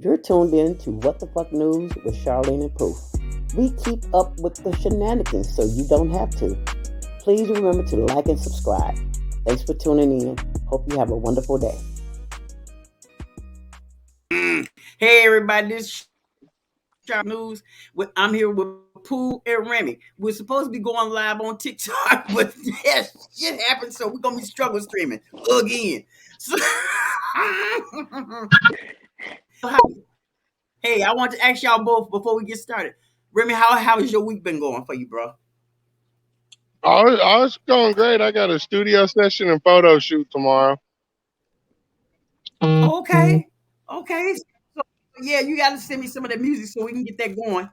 You're tuned in to What the Fuck News with Charlene and Proof. We keep up with the shenanigans so you don't have to. Please remember to like and subscribe. Thanks for tuning in. Hope you have a wonderful day. Hey everybody, this Sharp News. I'm here with Pooh and Remy. We're supposed to be going live on TikTok, but yes, shit happened, so we're gonna be struggle streaming again. So, hey, I want to ask y'all both before we get started. Remy, how has your week been going for you, bro? Oh, it's going great. I got a studio session and photo shoot tomorrow. Okay, okay. So, yeah, you got to send me some of the music so we can get that going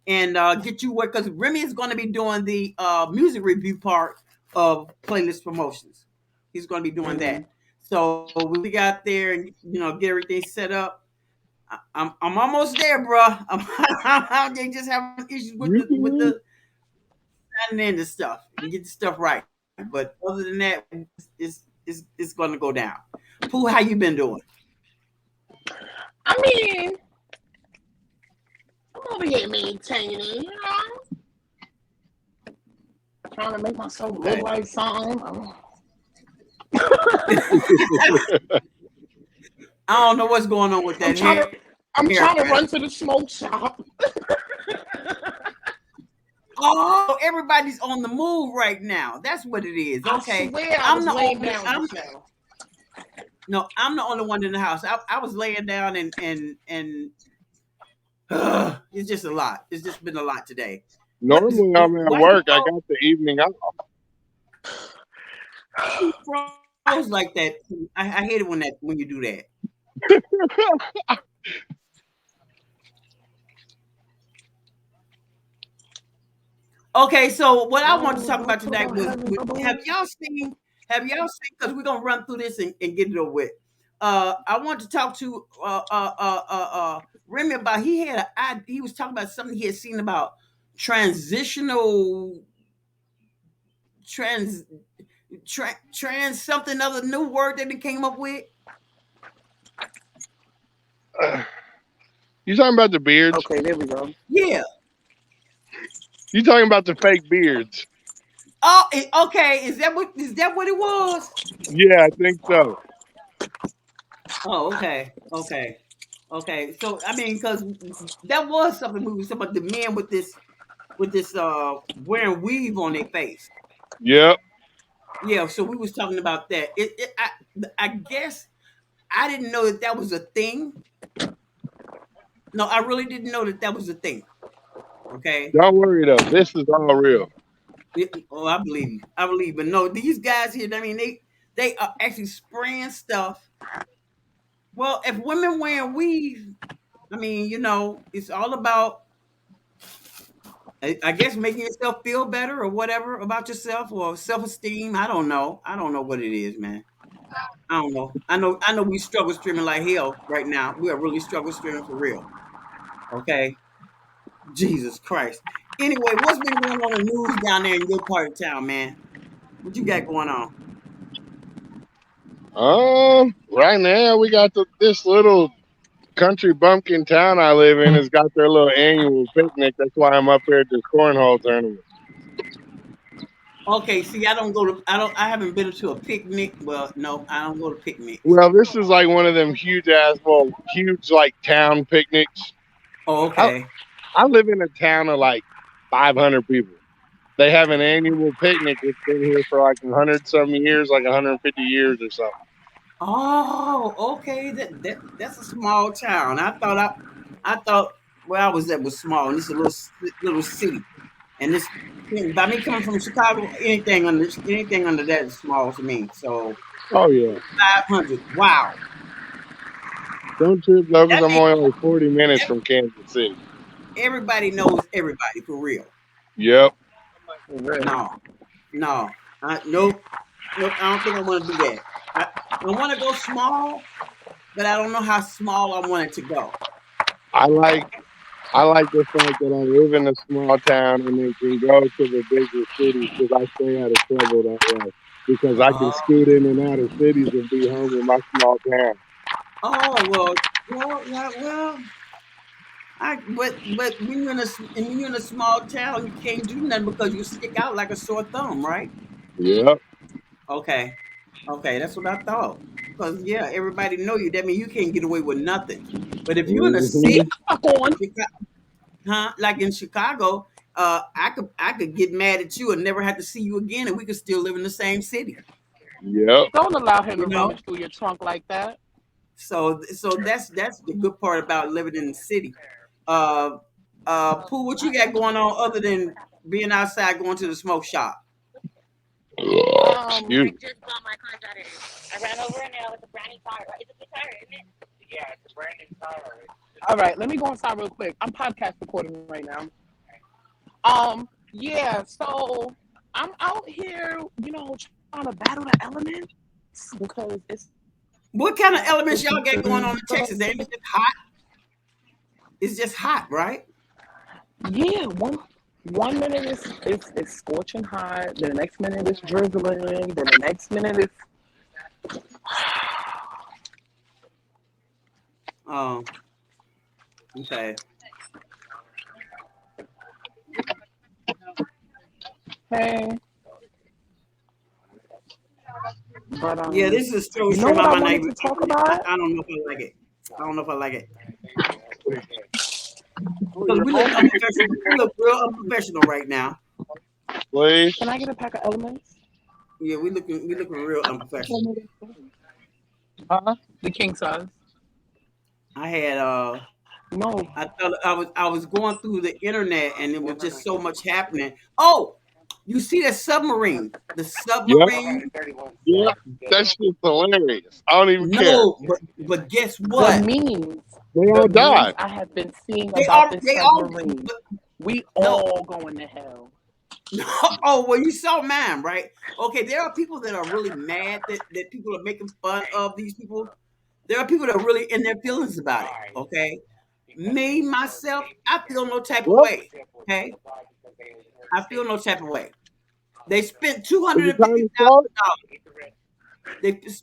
and get you work because Remy is going to be doing the music review part of playlist promotions. He's going to be doing that. So we got there and get everything set up. I'm almost there, bro. They just having issues with the signing in and stuff and get the stuff right. But other than that, it's going to go down. Pooh, how you been doing? I mean, I'm over here maintaining, trying to make myself look like something. I don't know what's going on with that. I'm trying to run to the smoke shop. Oh, everybody's on the move right now. That's what it is. Okay, I swear I'm the only down. No, I'm the only one in the house. I was laying down and it's just a lot. It's just been a lot today. Normally I'm at work. I got the evening off. Froze like that. I hate it when you do that. Okay, so what I want to talk about today was have y'all seen because we're gonna run through this and get it over with. I want to talk to Remy about he was talking about something he had seen about transitional trans something other new word that he came up with. You talking about the beards? Okay, there we go. Yeah. You talking about the fake beards? Oh, okay. Is that what it was? Yeah, I think so. Oh, okay. So I mean, because that was something we was talking about the men with this wearing weave on their face. Yep. Yeah. So we was talking about that. I guess I didn't know that was a thing. No, I really didn't know that was a thing. Okay. Don't worry though. This is all real. I believe you. But no, these guys here, I mean, they are actually spraying stuff. Well, if women wearing weave, I mean, it's all about, I guess, making yourself feel better or whatever about yourself or self-esteem. I don't know what it is, man. I don't know. I know we struggle streaming like hell right now. We are really struggle streaming for real. Okay. Jesus Christ. Anyway, what's been going on in the news down there in your part of town, man? What you got going on? Right now we got this little country bumpkin town I live in has got their little annual picnic. That's why I'm up here at this cornhole tournament. Okay, see, I haven't been to a picnic. Well, no, I don't go to picnics. Well, this is like one of them huge like town picnics. Oh, okay. I live in a town of like 500 people. They have an annual picnic. It's been here for like 100-some years, like 150 years or something. Oh, okay. That's a small town. I thought where I was at was small. And this is a little city. And this, by me coming from Chicago, anything under that is small to me. So. Oh yeah. 500. Wow. Don't trip though, because I'm only like 40 minutes from Kansas City. Everybody knows everybody for real. Yep. No. Nope. I don't think I want to do that. I want to go small, but I don't know how small I want it to go. I like the fact that I live in a small town and then can go to the bigger cities because I stay out of trouble that way. Because I can scoot in and out of cities and be home in my small town. Oh, well, Well, but when you're in a small town, you can't do nothing because you stick out like a sore thumb, right? Yep. Okay, okay, that's what I thought. Because yeah, everybody know you. That means you can't get away with nothing. But if you're in a Hmm. city, Fuck on. huh? Like in Chicago, I could get mad at you and never have to see you again, and we could still live in the same city. Yep. Don't allow him You to know, rummage through your trunk like that. so that's the good part about living in the city. Uh, Pooh, what you got going on other than being outside going to the smoke shop? Oh, Um, excuse. all right, let me go inside real quick. I'm podcast recording right now. Yeah, so I'm out here, trying to battle the elements because What kind of elements y'all got going on in it's Texas? Ain't it just hot? It's just hot, right? yeah, one minute it's scorching hot, then the next minute it's drizzling, then the next minute it's Oh, okay. hey. But Yeah, this is a show you know straight what by I my wanted neighbor. to talk about? I don't know if I like it. I don't know if I like it because we look unprofessional. We look real unprofessional right now. Please. Can I get a pack of elements? Yeah, we looking real unprofessional. Huh? The king size. I had No. I thought I was going through the internet and it was just so much happening. Oh, you see that submarine? The Yep. submarine? Yep. That's just hilarious. I don't even care. No, but guess The what? memes, They the all memes died. I have been seeing They about all this they all submarine. We no. all going to hell. Oh, well, you saw mine, right? Okay, there are people that are really mad that people are making fun of these people. There are people that are really in their feelings about it. Okay, me myself, I feel no type of What? way. Okay, I feel no type of way. They spent two Is hundred it and fifty time to start? thousand dollars.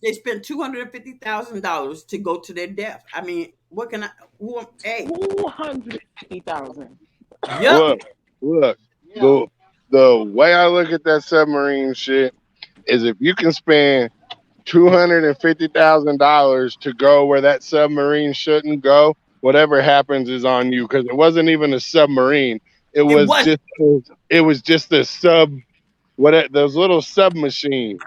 They spent $250,000 to go to their death. I mean, what can I? Hey, 250,000. yep. Look, look. The way I look at that submarine shit is if you can spend $250,000 to go where that submarine shouldn't go, whatever happens is on you because it wasn't even a submarine. It It was wasn't. just a sub those little submachines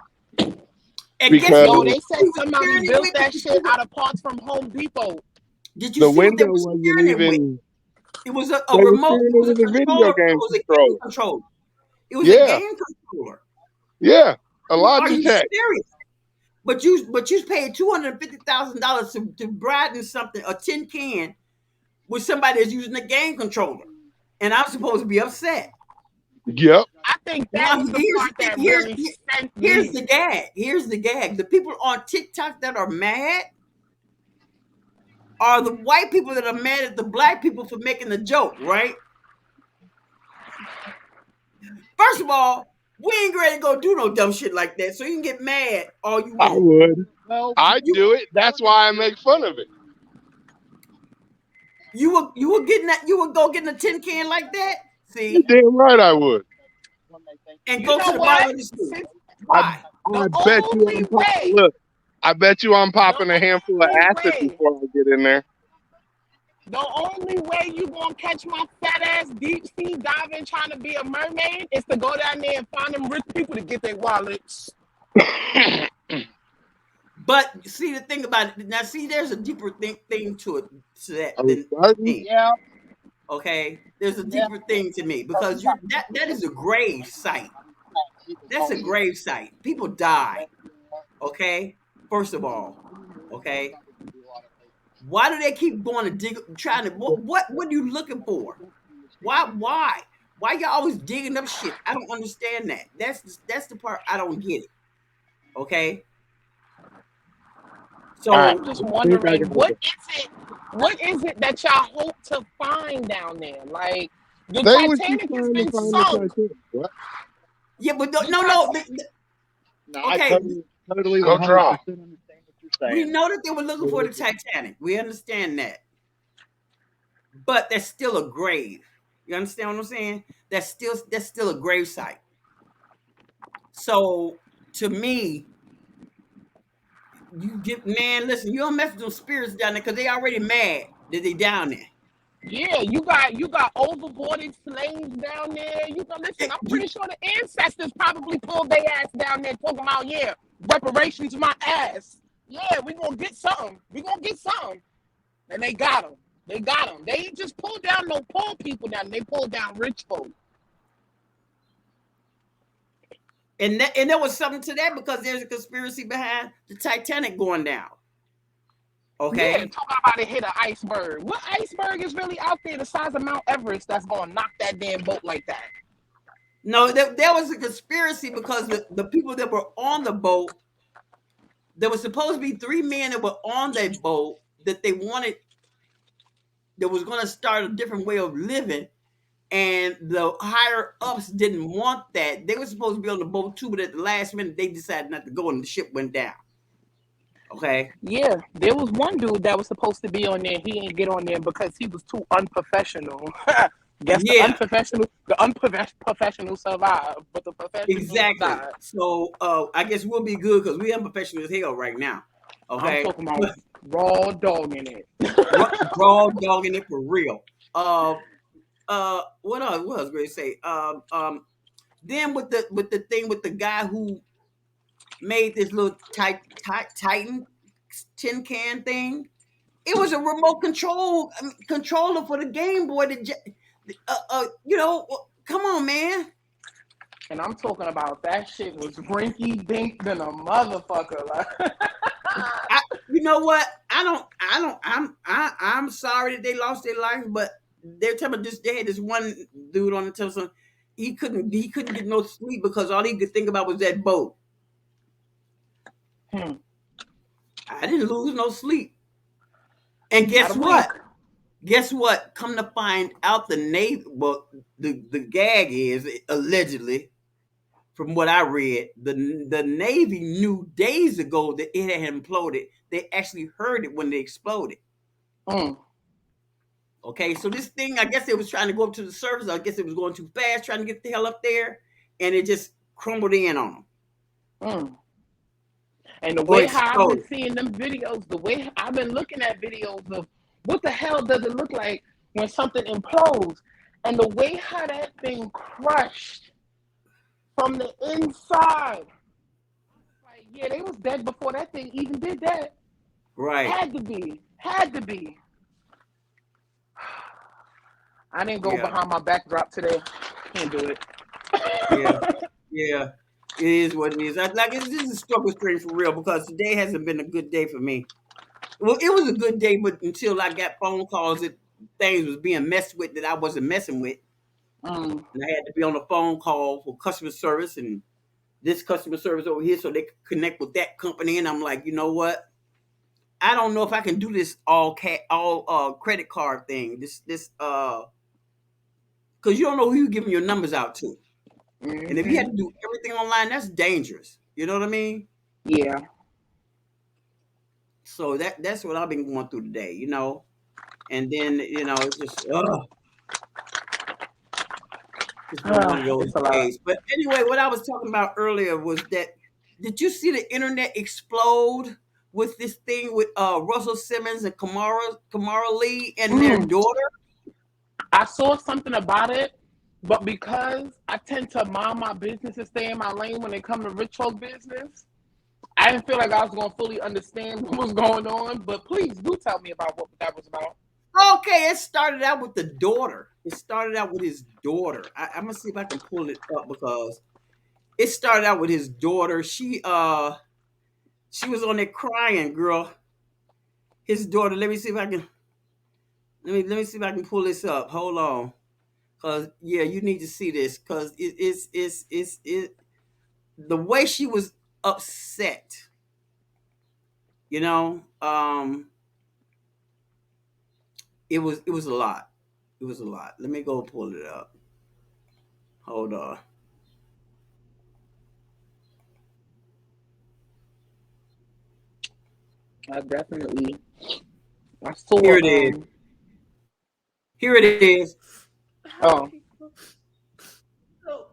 And guess because what? Yo, they said He was somebody steering it built with? that shit out of parts from Home Depot. Did you the see what they window were wasn't steering it with? even It was a they were remote. steering It it was a with a video controller. It game was a game controller. controller. It was a Yeah, game controller. yeah. A Are you Logitech. serious? But you paid $250,000 to brighten something, a tin can, with somebody that's using a game controller, and I'm supposed to be upset. Yep. I think Now that's the here's part the, that here's really sent here's me. the gag. Here's the gag. The people on TikTok that are mad are the white people that are mad at the black people for making the joke, right? First of all, we ain't ready to go do no dumb shit like that. So you can get mad all you I want. would. I'd You do it. That's why I make fun of it. you were getting that you would go getting a tin can like that. You're See, damn right I would. and You go to know the bottom what? of the street. Since I Why? the I bet you only I'm pop way, look. I bet you I'm the popping a handful of only acid way, before I get in there. the only way you gonna catch my fat ass deep sea diving trying to be a mermaid is to go down there and find them rich people to get their wallets. But see the thing about it now. See, there's a deeper thing to it to that Are we than starting? me. Okay, there's a deeper thing to me because that is a grave site. That's a grave site. People die. Okay, first of all, okay. Why do they keep going to dig, trying to what are you looking for? Why y'all always digging up shit? I don't understand that. That's the part I don't get it. Okay, All right. I'm so just I think I wondering got it. what is it that y'all hope to find down there? Like the They was just Titanic has trying to been find the sunk. Titanic. What? yeah, but The no, Titanic okay. Totally Go draw. We saying. know that they were looking for the Titanic. We understand that. But that's still a grave. You understand what I'm saying? That's still a grave site. So to me, you get man, listen, you don't mess with those spirits down there because they already mad that they down there. Yeah, you got overboarded slaves down there. You can listen. I'm You pretty sure the ancestors probably pulled their ass down there talking about reparations my ass. Yeah, we gonna get something. We gonna get something. And they got them. They got them. They ain't just pulled down no poor people down. They pulled down rich folk. and there was something to that because there's a conspiracy behind the Titanic going down. Yeah, Okay. talking about it hit an iceberg. What iceberg is really out there the size of Mount Everest that's gonna knock that damn boat like that? No, there was a conspiracy because the people that were on the boat, there was supposed to be three men that were on that boat that they wanted, that was going to start a different way of living. And the higher ups didn't want that. They were supposed to be on the boat too, but at the last minute, they decided not to go and the ship went down. Okay. Yeah, there was one dude that was supposed to be on there. He didn't get on there because he was too unprofessional. Guess Yeah, the unprofessional survived, but the professionals exactly. died. So I guess we'll be good because we unprofessional as hell right now. I'm Okay. talking about raw dog in it. Raw dogging it for real. What else? What else? Great to say. Then with the thing with the guy who made this little Titan tin can thing. It was a remote controller for the Game Boy. Come on, man. And I'm talking about that shit was rinky dink than a motherfucker. Like, You know what? I'm sorry that they lost their life, but they're telling me this. They had this one dude on the telephone. He couldn't get no sleep because all he could think about was that boat. hmm, I didn't lose no sleep. And not guess a blink. what? Guess what? Come to find out, the Navy. Well, the gag is allegedly, from what I read, the Navy knew days ago that it had imploded. They actually heard it when they exploded. Mm, Okay, so this thing, I guess it was trying to go up to the surface. I guess it was going too fast, trying to get the hell up there, and it just crumbled in on them mm. And the or way how I've been exploded. seeing them videos, the way I've been looking at videos of what the hell does it look like when something implodes, and the way how that thing crushed from the inside. Like, yeah, they was dead before that thing even did that. Right? Had to be. Had to be. I didn't go Yeah, behind my backdrop today. Can't do it. yeah, yeah. It is what it is. This is a struggle stream for real because today hasn't been a good day for me. Well, it was a good day, but until I got phone calls that things was being messed with that I wasn't messing with, Mm, and I had to be on a phone call for customer service and this customer service over here so they could connect with that company. And I'm like, you know what? I don't know if I can do this all credit card thing. This because you don't know who you're giving your numbers out to, and if you mm-hmm. had to do everything online, that's dangerous. You know what I mean? Yeah. So that's what I've been going through today. And then it's just it's been one of those It's a lot. days. But anyway, what I was talking about earlier was that, did you see the internet explode with this thing with Russell Simmons and Kamara Lee and their Mm. daughter? I saw something about it, but because I tend to mind my business and stay in my lane when it comes to rich folk business, I didn't feel like I was going to fully understand what was going on. But please do tell me about what that was about. Okay, it started out with the daughter. It started out with his daughter. I'm gonna see if I can pull it up because it started out with his daughter. She was on there crying, girl. His daughter. Let me see if I can. Let me see if I can pull this up. Hold on. Cause yeah, you need to see this because it the way she was upset. You know, it was a lot. It was a lot. Let me go pull it up. Hold on. I definitely I saw Here it is. Here it is. Hi, oh people. So,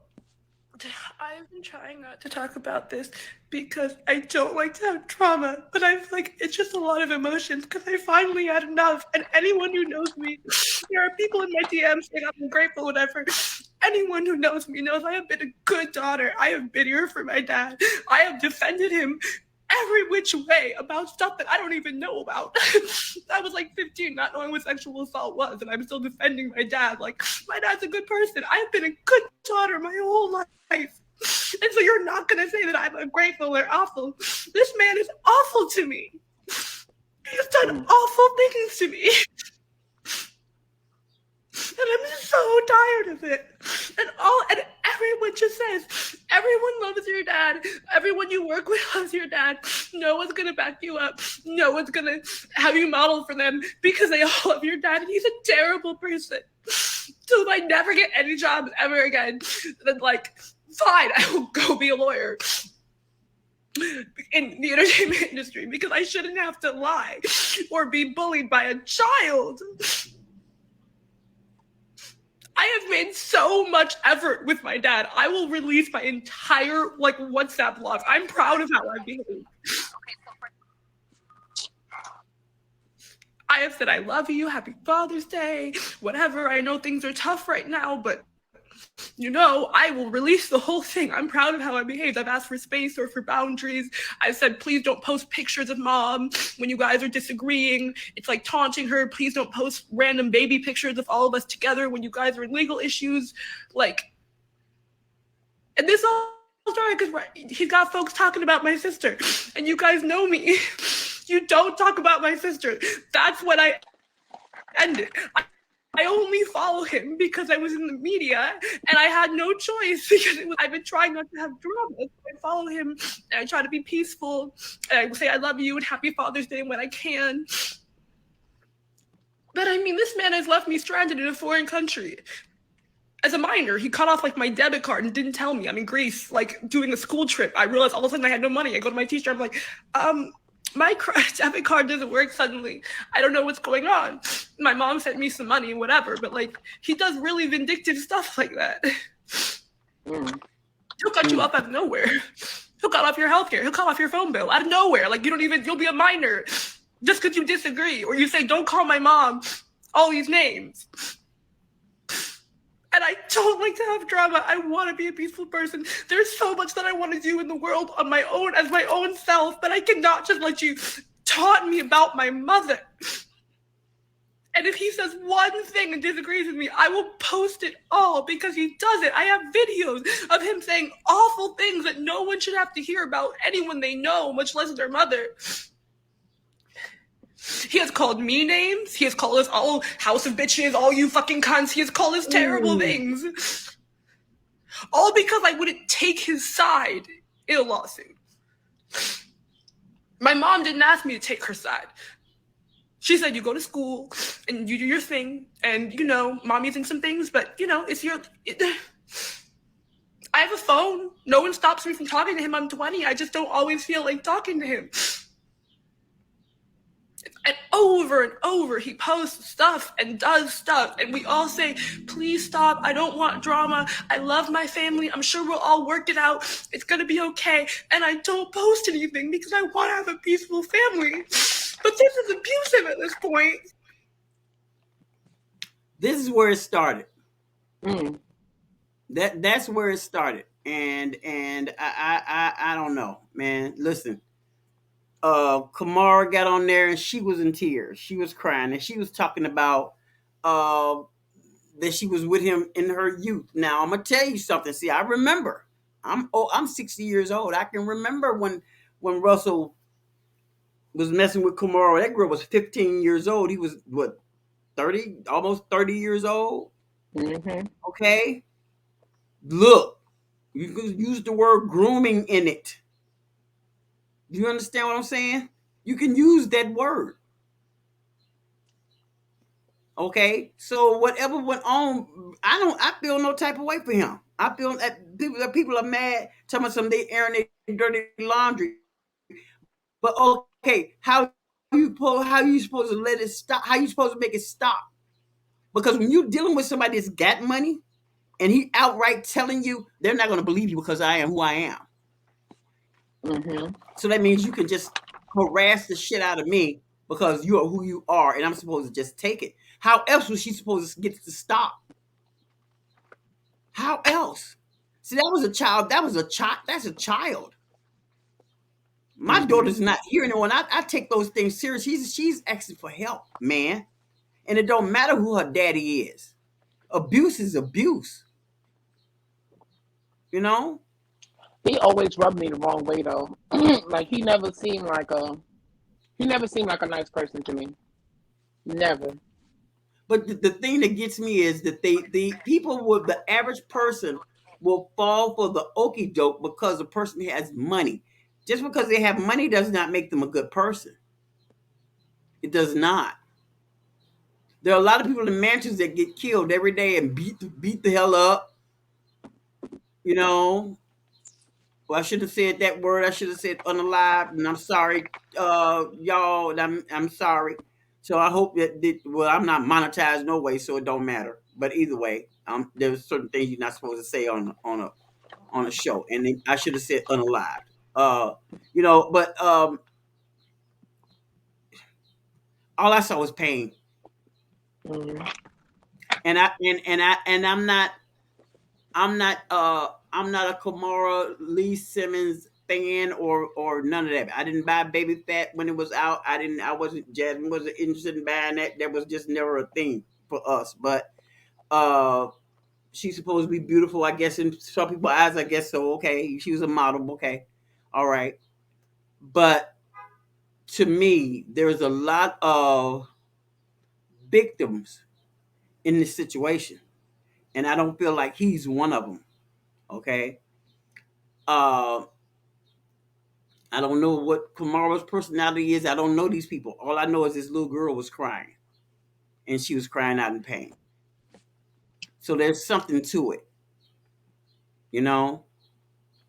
I've been trying not to talk about this because I don't like to have trauma, but I've like it's just a lot of emotions because I finally had enough. And anyone who knows me, there are people in my DMs saying I'm ungrateful, whatever. Anyone who knows me knows I have been a good daughter. I have been here for my dad. I have defended him every which way about stuff that I don't even know about. I was like 15, not knowing what sexual assault was, and I'm still defending my dad. Like, my dad's a good person. I've been a good daughter my whole life. And so you're not going to say that I'm ungrateful or awful. This man is awful to me. He's done mm, awful things to me. And I'm so tired of it. And everyone just says, everyone loves your dad. Everyone you work with loves your dad. No one's gonna back you up. No one's gonna have you model for them because they all love your dad and he's a terrible person. So if I never get any jobs ever again, then like, fine, I will go be a lawyer in the entertainment industry because I shouldn't have to lie or be bullied by a child. I have made so much effort with my dad. I will release my entire like WhatsApp log. I'm proud of how I behaved. I have said I love you, happy Father's Day, whatever. I know things are tough right now, but I will release the whole thing. I'm proud of how I behaved. I've asked for space or for boundaries. I said, please don't post pictures of mom when you guys are disagreeing. It's like taunting her. Please don't post random baby pictures of all of us together when you guys are in legal issues. Like, and this all started because he's got folks talking about my sister. And you guys know me. You don't talk about my sister. That's when I ended. I only follow him because I was in the media and I had no choice because I've been trying not to have drama. So I follow him and I try to be peaceful and I say I love you and happy Father's Day when I can. But I mean, this man has left me stranded in a foreign country. As a minor, he cut off like my debit card and didn't tell me. I'm in Greece, like doing a school trip. I realized all of a sudden I had no money. I go to my teacher. I'm like, my debit card doesn't work suddenly. I don't know what's going on. My mom sent me some money, whatever, but like he does really vindictive stuff like that. mm, He'll cut you mm. off out of nowhere. He'll cut off your healthcare. He'll cut off your phone bill out of nowhere. Like you'll be a minor just because you disagree. Or you say, don't call my mom all these names. And I don't like to have drama. I want to be a peaceful person. There's so much that I want to do in the world on my own, as my own self, but I cannot just let you taunt me about my mother. And if he says one thing and disagrees with me, I will post it all because he does it. I have videos of him saying awful things that no one should have to hear about anyone they know, much less their mother. He has called me names. He has called us all house of bitches, all you fucking cunts. He has called us terrible things. All because I wouldn't take his side in a lawsuit. My mom didn't ask me to take her side. She said, you go to school and you do your thing. And, mommy's in some things, but, it's your... I have a phone. No one stops me from talking to him. I'm 20. I just don't always feel like talking to him. And over, he posts stuff and does stuff. And we all say, please stop. I don't want drama. I love my family. I'm sure we'll all work it out. It's going to be okay. And I don't post anything because I want to have a peaceful family. But this is abusive at this point. This is where it started. Mm. That's where it started. And I don't know, man. Listen, Kamara got on there and she was in tears. She was crying and she was talking about uh, that she was with him in her youth. Now I'm gonna tell you something. See, I remember. I'm 60 years old. I can remember when Russell was messing with Kamara. That girl was 15 years old. He was what 30, almost 30 years old. Mm-hmm. Okay, look, you can use the word grooming in it. Do you understand what I'm saying? You can use that word. Okay, so whatever went on, I feel no type of way for him. I feel that people are mad, telling me some they airing their dirty laundry. But okay, how how you supposed to let it stop? How you supposed to make it stop? Because when you're dealing with somebody that's got money and he outright telling you, they're not going to believe you because I am who I am. Mm-hmm. So that means you can just harass the shit out of me because you are who you are, and I'm supposed to just take it. How else was she supposed to get it to stop? How else? See, that was a child. That's a child. My Mm-hmm. daughter's not here anymore. And I take those things serious. She's asking for help, man. And it don't matter who her daddy is. Abuse is abuse. You know? He always rubbed me the wrong way though. Like he never seemed like a nice person to me. Never. But the thing that gets me is that the people with the average person will fall for the okey doke because the person has money. Just because they have money does not make them a good person. It does not. There are a lot of people in mansions that get killed every day and beat the hell up. You know, well, I should have said that word. I should have said unalive, and I'm sorry, y'all. And I'm sorry. So I hope well, I'm not monetized no way, so it don't matter. But either way, there's certain things you're not supposed to say on a show, and I should have said unalive. Uh, but all I saw was pain, Mm-hmm. and I'm not a Kamara Lee Simmons fan or none of that. I didn't buy Baby Fat when it was out. Jasmine wasn't interested in buying that. That was just never a thing for us. But uh she's supposed to be beautiful, I guess, in some people's eyes, I guess so. Okay. She was a model, okay. All right. But to me, there's a lot of victims in this situation. And I don't feel like he's one of them. Okay. Uh I don't know what Kamara's personality is. I don't know these people. All I know is this little girl was crying, and she was crying out in pain. So there's something to it, you know.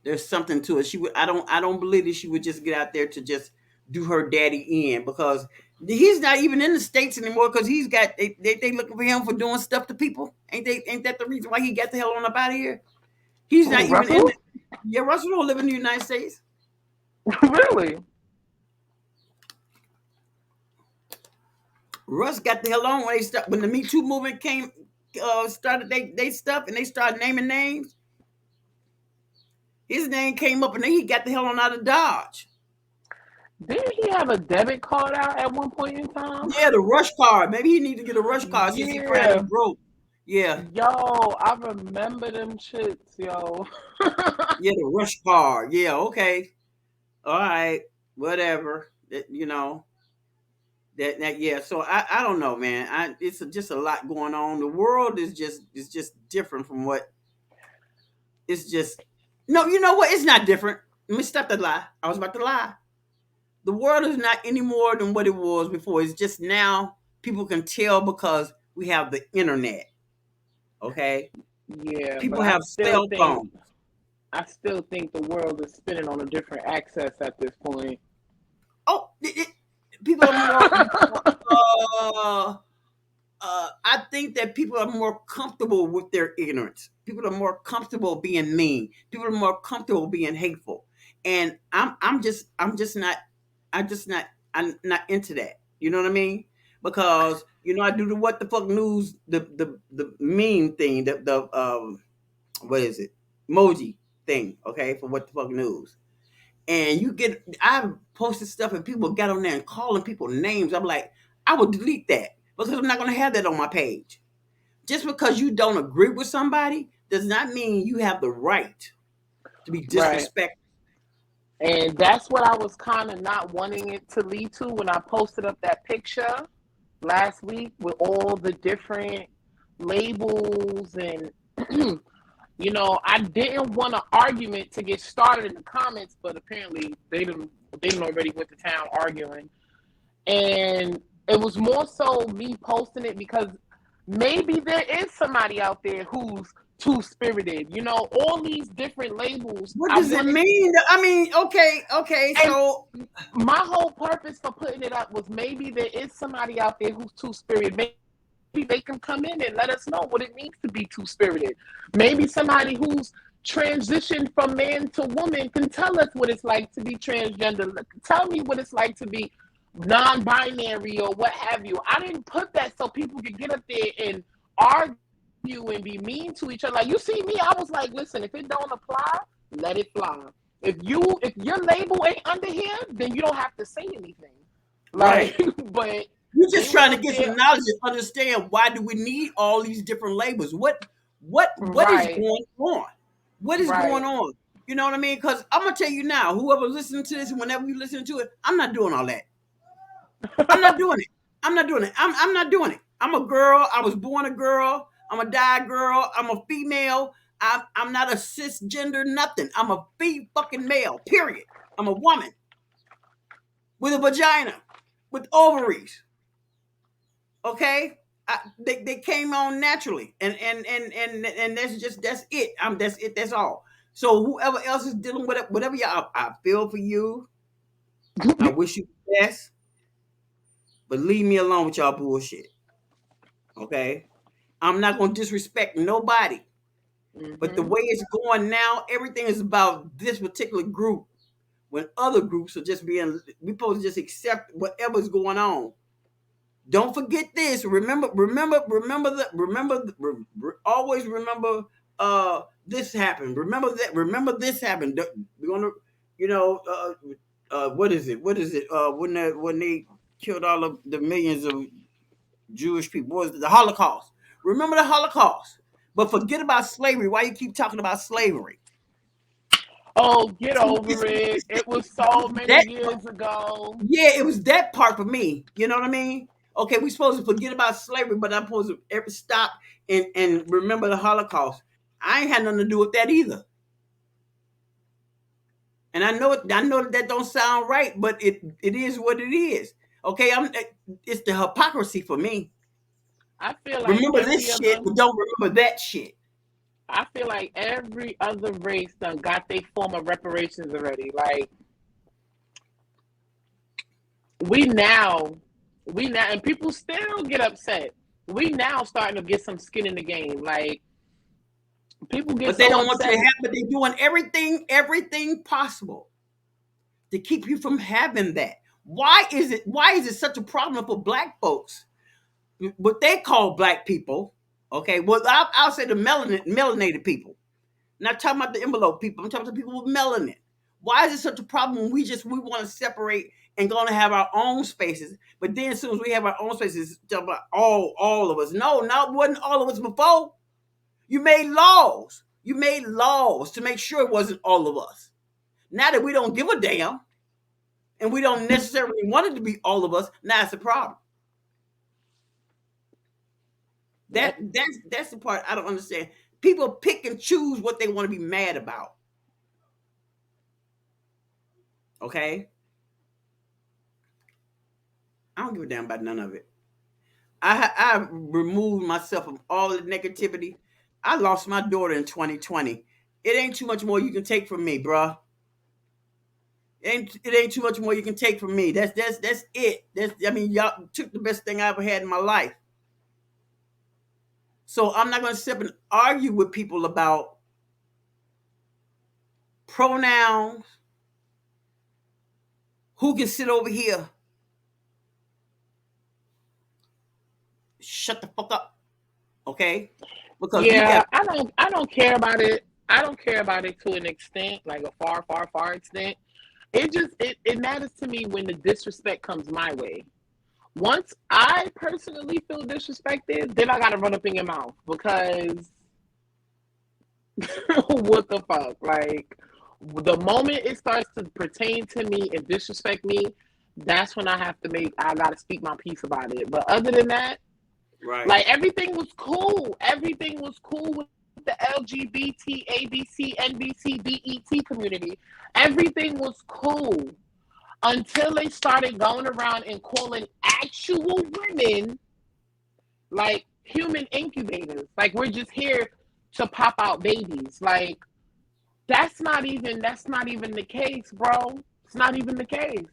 There's something to it. I don't believe that she would just get out there to just do her daddy in because he's not even in the states anymore because he's got they looking for him for doing stuff to people. Ain't that the reason why he got the hell on up out of here? He's not Oh, even in. Russell? Yeah, Russell don't live in the United States. Really? Russ got the hell on when the Me Too movement came started they stuff and they started naming names. His name came up and then he got the hell on out of Dodge. Didn't he have a debit card out at one point in time? Yeah, the rush card. Maybe he need to get a rush card since he cried Yeah. and broke. Yeah. Yo, I remember them shits, yo. Yeah, the rush card. Yeah, okay. All right. Whatever. You know. That yeah. So I don't know, man. It's just a lot going on. The world is just different from what it's just no, you know what? It's not different. Let me stop that lie. I was about to lie. The world is not any more than what it was before. It's just now people can tell because we have the internet. Okay? Yeah, but People have cell phones. I still think the world is spinning on a different axis at this point. Oh, people are more I think that people are more comfortable with their ignorance. People are more comfortable being mean. People are more comfortable being hateful. And I'm not into that. You know what I mean? Because I do the what the fuck news, the meme thing, the what is it? Emoji thing, okay, for what the fuck news. And I've posted stuff and people got on there and calling people names. I'm like, I would delete that because I'm not going to have that on my page. Just because you don't agree with somebody does not mean you have the right to be Right. disrespectful. And that's what I was kind of not wanting it to lead to when I posted up that picture last week with all the different labels and I didn't want an argument to get started in the comments, but apparently they didn't already went to town arguing. And it was more so me posting it because maybe there is somebody out there who's two-spirited. You know, all these different labels. What does it mean? I mean, okay, so my whole purpose for putting it up was maybe there is somebody out there who's two-spirited. Maybe they can come in and let us know what it means to be two-spirited. Maybe somebody who's transitioned from man to woman can tell us what it's like to be transgender. Tell me what it's like to be non-binary or what have you. I didn't put that so people could get up there and argue and be mean to each other. Like, you see me, I was like, listen, if it don't apply, let it fly. If your label ain't under here, then you don't have to say anything. Like, right. But you're just trying to get some knowledge and understand why do we need all these different labels? What is going on? What is going on? You know what I mean? Because I'm gonna tell you now, whoever listening to this, whenever you listen to it, I'm not doing all that. I'm not doing it. I'm not doing it. I'm not doing it. I'm a girl. I was born a girl. I'm a dyed girl. I'm a female. I'm not a cisgender nothing. I'm a fucking male. Period. I'm a woman with a vagina, with ovaries. Okay, they came on naturally, and that's it. That's it. That's all. So whoever else is dealing with it, whatever y'all, I feel for you. I wish you the best, but leave me alone with y'all bullshit. Okay, I'm not gonna disrespect nobody, but the way it's going now, everything is about this particular group. When other groups are just we supposed to just accept whatever's going on. Don't forget this. Always remember this happened. Remember that. Remember this happened. We're gonna, what is it? When they killed all of the millions of Jewish people? What was it? The Holocaust. Remember the Holocaust. But forget about slavery. Why you keep talking about slavery? Oh, get over it. It was so many years ago. Yeah, it was that part for me. You know what I mean? Okay, we're supposed to forget about slavery, but I'm supposed to ever stop and remember the Holocaust. I ain't had nothing to do with that either. And I know that don't sound right, but it is what it is. Okay, it's the hypocrisy for me. I feel like remember this shit, but don't remember that shit. I feel like every other race done got their form of reparations already. Like we now, and people still get upset. We now starting to get some skin in the game. Like people get, but they don't want you to have. But they're doing everything possible to keep you from having that. Why is it such a problem for black folks? What they call black people, okay? Well, I'll say the melanated people. Not talking about the envelope people. I'm talking about the people with melanin. Why is it such a problem when we want to separate and going to have our own spaces? But then as soon as we have our own spaces, talk about all of us. No, it wasn't all of us before. You made laws. You made laws to make sure it wasn't all of us. Now that we don't give a damn, and we don't necessarily want it to be all of us, now it's a problem. That's the part I don't understand. People pick and choose what they want to be mad about. Okay? I don't give a damn about none of it. I removed myself from all the negativity. I lost my daughter in 2020. It ain't too much more you can take from me, bruh. It ain't too much more you can take from me. That's it. Y'all took the best thing I ever had in my life. So I'm not going to sit and argue with people about pronouns. Who can sit over here? Shut the fuck up. Okay? Because I don't care about it. I don't care about it to an extent, like a far extent. It matters to me when the disrespect comes my way. Once I personally feel disrespected, then I gotta run up in your mouth because what the fuck? Like the moment it starts to pertain to me and disrespect me, that's when I gotta speak my piece about it. But other than that, right? Like everything was cool. Everything was cool with the LGBT, ABC, NBC, BET community. Everything was cool. Until they started going around and calling actual women like human incubators. Like we're just here to pop out babies. Like that's not even the case, bro. It's not even the case.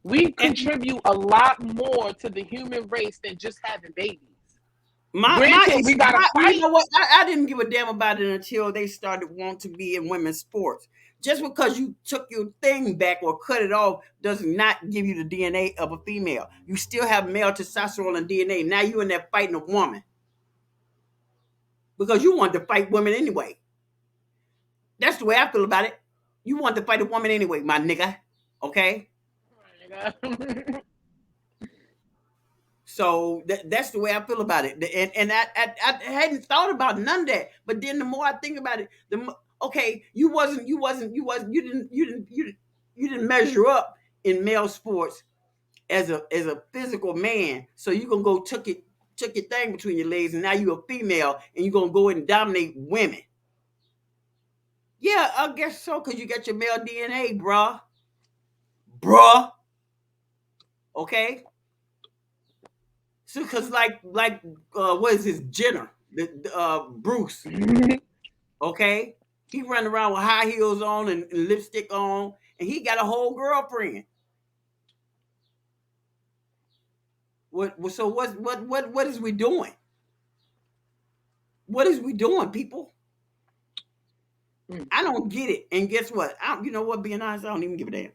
We And contribute a lot more to the human race than just having babies. my Granted, we issue, gotta you fight. know what? I didn't give a damn about it until they started wanting to be in women's sports. Just because you took your thing back or cut it off does not give you the DNA of a female. You still have male testosterone and DNA. Now you in there fighting a woman because you want to fight women anyway. That's the way I feel about it. You want to fight a woman anyway, my nigga. Okay? So that's the way I feel about it, and I hadn't thought about none of that. But then the more I think about it, okay, you didn't measure up in male sports as a physical man. So you gonna go took your thing between your legs, and now you're a female, and you're gonna go in and dominate women. Yeah, I guess so, cause you got your male DNA, bruh. Okay, so cause what is his Jenner, Bruce? Okay, he running around with high heels on and lipstick on, and he got a whole girlfriend. So what is we doing? What is we doing, people? I don't get it. And guess what? You know what? Being honest, I don't even give a damn.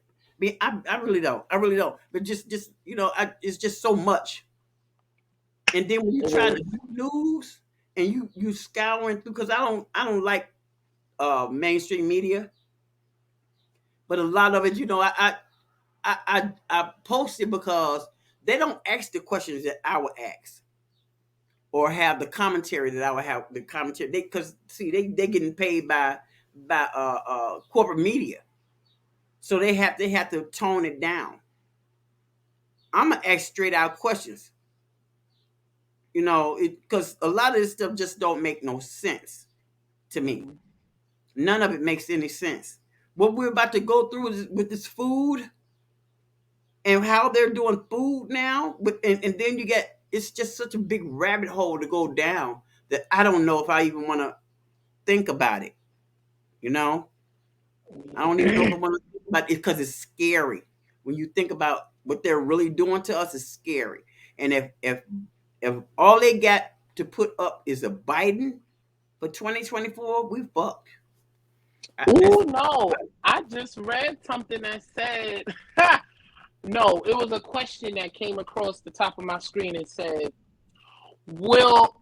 I really don't. I really don't. But just it's just so much. And then when you It trying is. to do news and you scouring through, because I don't like mainstream media, but a lot of it, I post it because they don't ask the questions that I would ask or have the commentary that I would have. The commentary, because see, they getting paid by corporate media, so they have to tone it down. I'm gonna ask straight out questions, because a lot of this stuff just don't make no sense to me. None of it makes any sense. What we're about to go through with this food and how they're doing food now, and then you get, it's just such a big rabbit hole to go down that I don't know if I even want to think about it. You know, I don't even know if I want to think about it because it's scary. When you think about what they're really doing to us, it's scary. And if all they got to put up is a Biden for 2024, we fucked. It's Oh no! I just read something that said, no, it was a question that came across the top of my screen and said, "Will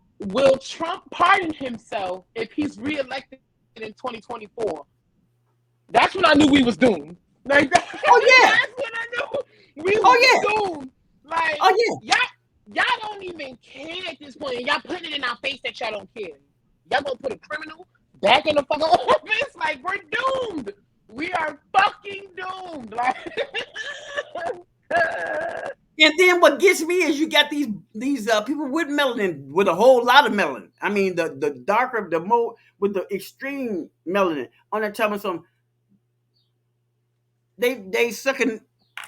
Trump pardon himself if he's reelected in 2024?" That's when I knew we was doomed. Like that's oh yeah, when I knew we oh was yeah, doomed. Like oh yeah. y'all don't even care at this point, and y'all putting it in our face that y'all don't care. Y'all gonna put a criminal back in the fucking office? Like we're doomed. We are fucking doomed. Like And then what gets me is you got these people with melanin, with a whole lot of melanin. I mean, the darker, the more with the extreme melanin on that time of some, they sucking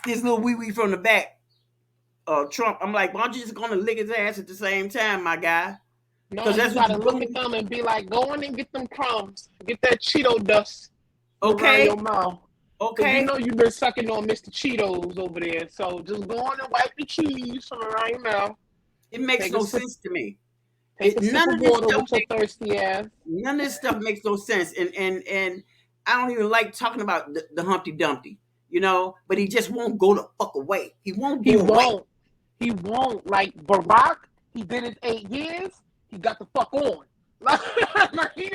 this little wee wee from the back. Trump, I'm like, why don't you just gonna lick his ass at the same time, my guy? no, Because you that's what gotta you're look at doing. them and be like, go on and get them crumbs, get that Cheeto dust from around Okay, your mouth. Because you okay. know you've been sucking on Mr. Cheetos over there. So just go on and wipe the cheese from around your mouth. It makes Take a no sip, sense to me. take a sip None of of this water stuff with your thirsty ass. None of this stuff makes no sense. And I don't even like talking about the Humpty Dumpty, but he just won't go the fuck away. He won't He go away. won't. He won't. Like Barack, he did his 8 years. He got the fuck on. Like he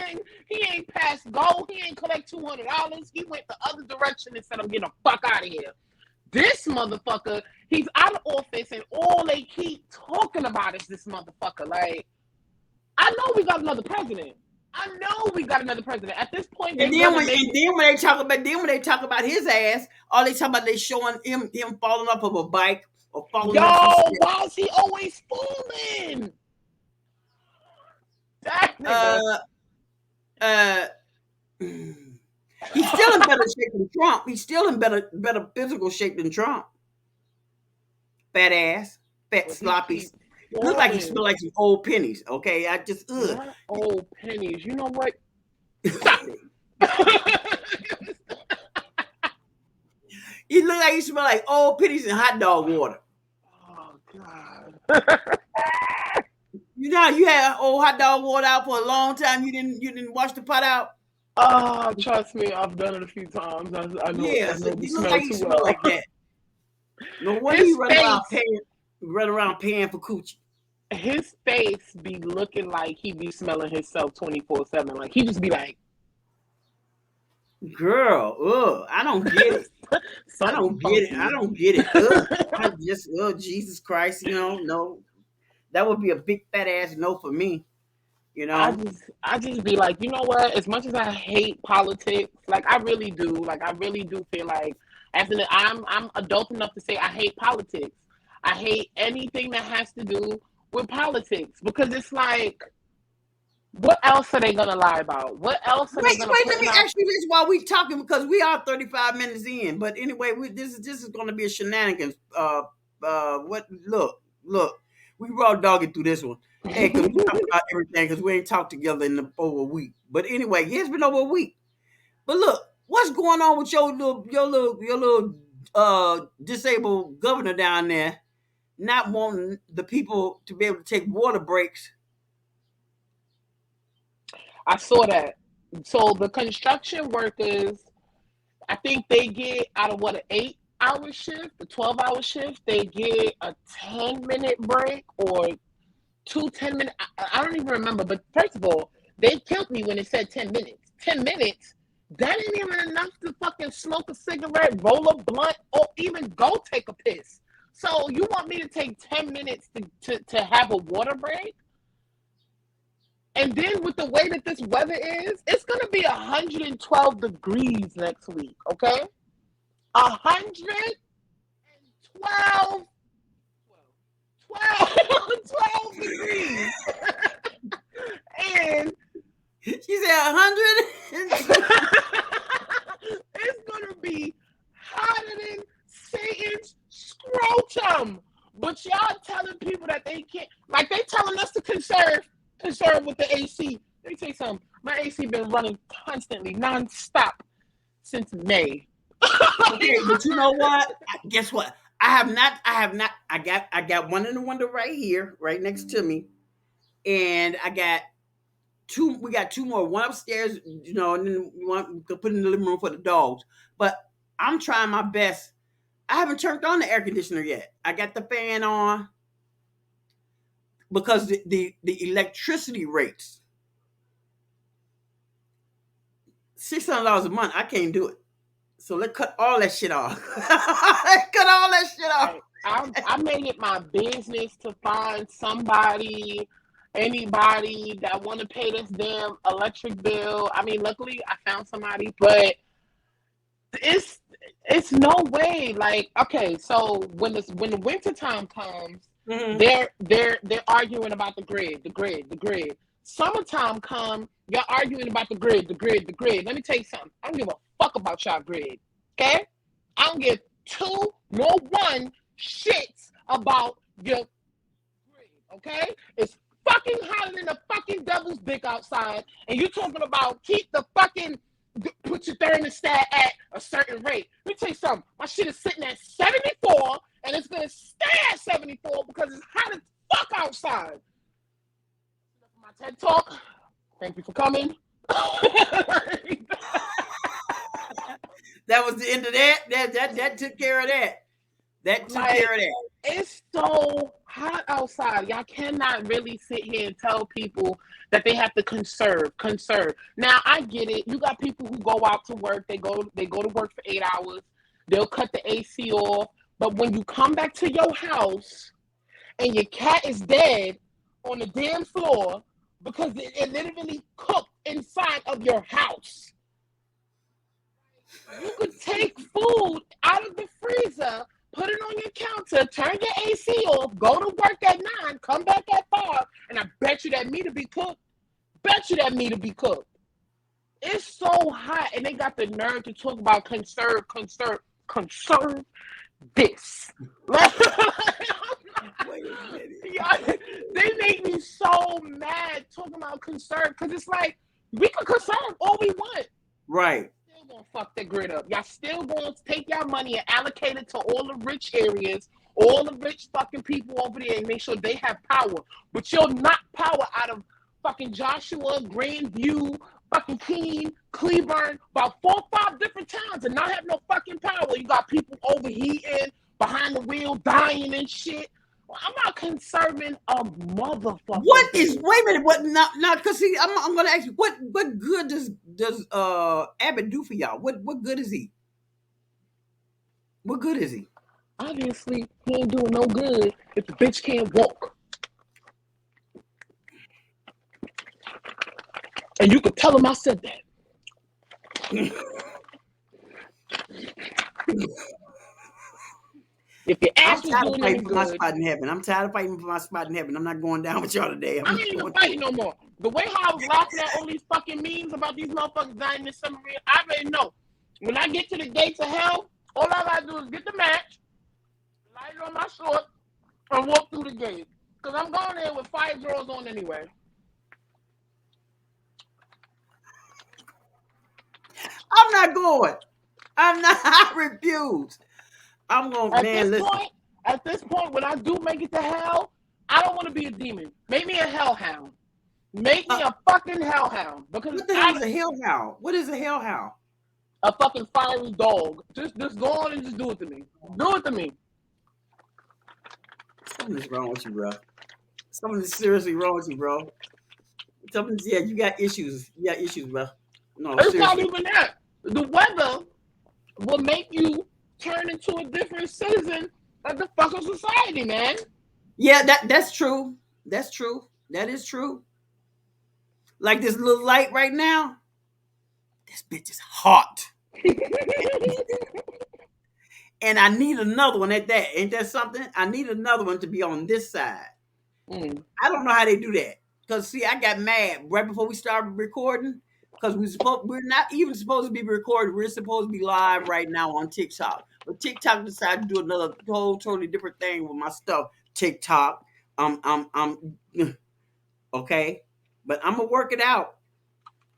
ain't passed go. He ain't collect $200. He went the other direction and said, "I'm getting the fuck out of here." This motherfucker, he's out of office, and all they keep talking about is this motherfucker. Like, I know we got another president. I know we got another president. At this point, they're And then gonna when make and it. then when they talk about his ass, all they talk about they showing him falling off of a bike or falling up some Yo, steps. why is he always falling? That nigga. Uh uh he's still in better shape than Trump. He's still in better physical shape than Trump. Fat ass, fat But he sloppy. keep Look like you Jordan, smell like some old pennies. Okay, I just not old pennies. You know what? Stop it. You look like you smell like old pennies and hot dog water. Oh God. You know how you had old hot dog water out for a long time. You didn't wash the pot out. Oh, trust me, I've done it a few times. I know Yeah, I so know the you look smell like you too smell well. like that. No wonder His you face, run around paying for coochie. his face be looking like he be smelling himself 24/7. Like he just be like, Girl, I don't get it. I something don't get it. I funky. don't get it. I just, Jesus Christ, no, that would be a big fat ass no for me. You know, I just be like, you know what? As much as I hate politics, like I really do, feel like I'm adult enough to say I hate politics. I hate anything that has to do with politics because it's like, what else are they gonna lie about? What else are they gonna wait. put Let in me our? ask you this while we talking because we are 35 minutes in. But anyway, this is going to be a shenanigans. What? Look, we raw dogging through this one. Hey, because we talked about everything because we ain't talked together in over a week. But anyway, yeah, it's been over a week. But look, what's going on with your little disabled governor down there not wanting the people to be able to take water breaks? I saw that. So the construction workers, I think they get out of what, an 8 hour shift, a 12-hour shift, they get a 10-minute break or two 10 minute. I don't even remember. But first of all, they killed me when it said 10 minutes. 10 minutes. That ain't even enough to fucking smoke a cigarette, roll a blunt, or even go take a piss. So you want me to take 10 minutes to have a water break? And then with the way that this weather is, it's gonna be 112 degrees next week. Okay, 112, 12 degrees, and She said 100. it's gonna be hotter than Satan's scrotum. But y'all telling people that they can't, like they telling us to conserve with the AC. Let me tell you something. My AC been running constantly, non-stop since May. Okay, but you know what? Guess what? I have not. I got one in the window right here, right next to me, and I got two. We got two more. One upstairs, and then one we could put in the living room for the dogs. But I'm trying my best. I haven't turned on the air conditioner yet. I got the fan on because the electricity rates $600 a month. I can't do it. So let's cut all that shit off. Cut all that shit off. Right. I made it my business to find anybody that want to pay this damn electric bill. I mean, luckily I found somebody, but it's no way. Like, okay, so when the winter time comes, Mm-hmm. they're arguing about the grid. Summertime come, you're arguing about the grid. Let me tell you something. I don't give a fuck about y'all grid. Okay? I don't give two nor one shits about your grid. Okay? It's fucking hotter than a fucking devil's dick outside, and you talking about put your thermostat at a certain rate. Let me tell you something. My shit is sitting at 74, and it's gonna stay at 74 because it's hot as fuck outside. My TED talk. Thank you for coming. That was the end of that. That took care of that. That took care of that. It's so hot outside. Y'all cannot really sit here and tell people that they have to conserve. Now I get it. You got people who go out to work. They go to work for 8 hours. They'll cut the AC off. But when you come back to your house and your cat is dead on the damn floor because it literally cooked inside of your house. You could take food out of the freezer, put it on your counter, turn your AC off, go to work at 9, come back at 5, and I bet you that meat will be cooked. It's so hot, and they got the nerve to talk about conserve this. Wait a minute. Yeah, they make me so mad talking about concern because it's like we can conserve all we want. Right. Still gonna fuck the grid up. Y'all still gonna take y'all money and allocate it to all the rich areas, all the rich fucking people over there, and make sure they have power. But you'll knock power out of fucking Joshua, Grandview, fucking Keene, Cleburne, about 4 or 5 different towns, and not have no fucking power. You got people overheating, behind the wheel, dying and shit. Well, I'm not conserving a motherfucker. What is? Wait a minute. What? Not because see, I'm going to ask you what good does Abbott do for y'all? What good is he? What good is he? Obviously, he ain't doing no good if the bitch can't walk. And you could tell him I said that. If your I'm ass was tired of doing any fighting for my good, spot in heaven. I'm tired of fighting for my spot in heaven. I'm not going down with y'all today. I ain't even fighting no more. The way how I was laughing at all these fucking memes about these motherfuckers dying in the submarine, I already know. When I get to the gates of hell, all I gotta do is get the match, light it on my short, and walk through the gate. Because I'm going there with 5 drawers on anyway. I'm not going. I'm not. I refuse. I'm going. Man, listen. At this point, when I do make it to hell, I don't want to be a demon. Make me a hellhound. Make me a fucking hellhound. Because what the hell is a hellhound? What is a hellhound? A fucking fiery dog. Just go on and just do it to me. Do it to me. Something's wrong with you, bro. Something's seriously wrong with you, bro. Something's, yeah, you got issues. You got issues, bro. No, It's seriously. not even that. The weather will make you turn into a different citizen of the fucking society, man. Yeah, that's true. That's true. That is true. Like this little light right now. This bitch is hot. And I need another one at that. Ain't that something? I need another one to be on this side. I don't know how they do that. Because see, I got mad right before we started recording. Because we're not even supposed to be recording. We're supposed to be live right now on TikTok. But TikTok decided to do another whole totally different thing with my stuff. TikTok. Okay. But I'm gonna work it out.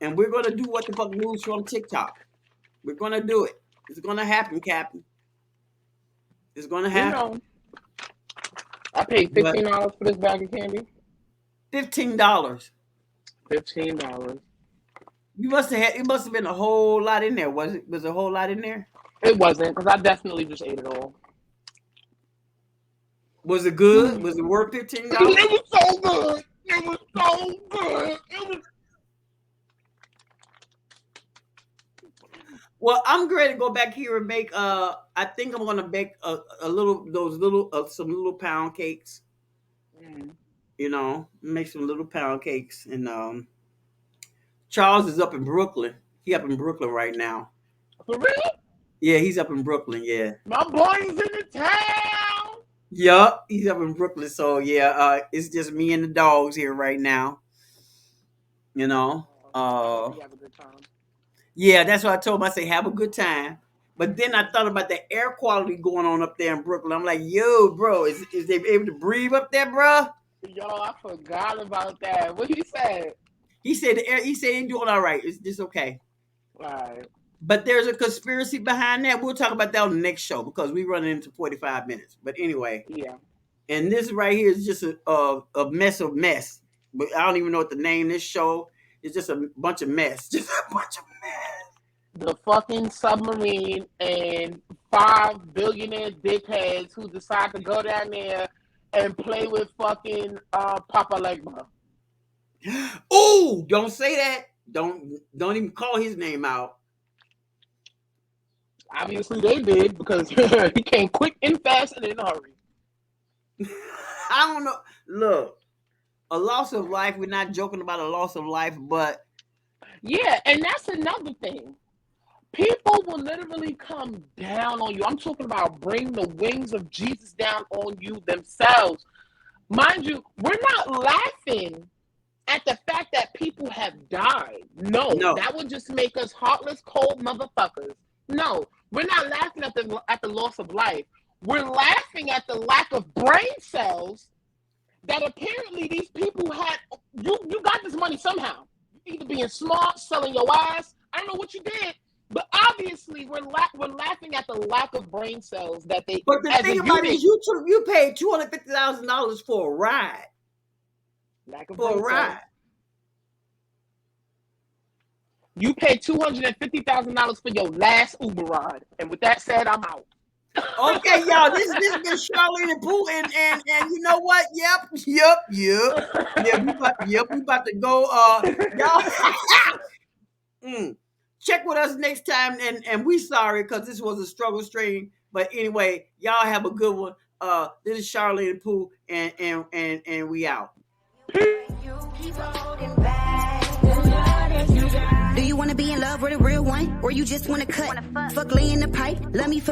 And we're gonna do what the fuck news from TikTok. We're gonna do it. It's gonna happen, Captain. It's gonna happen. You know, I paid $15 for this bag of candy. $15. $15. You must have had. It must have been a whole lot in there. Was it? Was a whole lot in there? It wasn't, because I definitely just ate it all. Was it good? Was it worth $15? It was so good. It was so good. It was. Well, I'm ready to go back here and make. I think I'm gonna bake a little some little pound cakes. You know, make some little pound cakes, and Charles is up in Brooklyn. He up in Brooklyn right now. For real? Yeah, he's up in Brooklyn. Yeah. My boy's in the town. Yup, he's up in Brooklyn. So yeah, it's just me and the dogs here right now. You know. You have a good time. Yeah, that's what I told him. I say have a good time. But then I thought about the air quality going on up there in Brooklyn. I'm like, yo, bro, is they able to breathe up there, bro? Yo, I forgot about that. What he said? He said the air. He said he's doing all right. It's just okay. Right. But there's a conspiracy behind that. We'll talk about that on the next show because we're running into 45 minutes. But anyway, yeah. And this right here is just a mess of mess. But I don't even know what to name this show. It's just a bunch of mess. Just a bunch of mess. The fucking submarine and 5 billionaire dickheads who decide to go down there and play with fucking Papa Legba. Ooh, don't say that. Don't even call his name out. Obviously they did because he came quick and fast and in a hurry. I don't know. Look, a loss of life. We're not joking about a loss of life, but yeah, and that's another thing. People will literally come down on you. I'm talking about bring the wings of Jesus down on you themselves. Mind you, we're not laughing at the fact that people have died. No, that would just make us heartless, cold motherfuckers. No, we're not laughing at the loss of life. we're laughing at the lack of brain cells that apparently these people had. You got this money somehow. Either being smart, selling your ass. I don't know what you did, but obviously we're laughing at the lack of brain cells that they. But the thing about it is, you paid $250,000 for a ride. Lack of For a brain ride. cells. You paid $250,000 for your last Uber ride, and with that said, I'm out. Okay, y'all. This has been Charlene and Pooh, and you know what? Yep. We about to go. Y'all, check with us next time, and we sorry because this was a struggle stream. But anyway, y'all have a good one. This is Charlene and Pooh, and we out. Do you want to be in love with a real one, or you just want to cut? Fuck lay in the pipe, love me for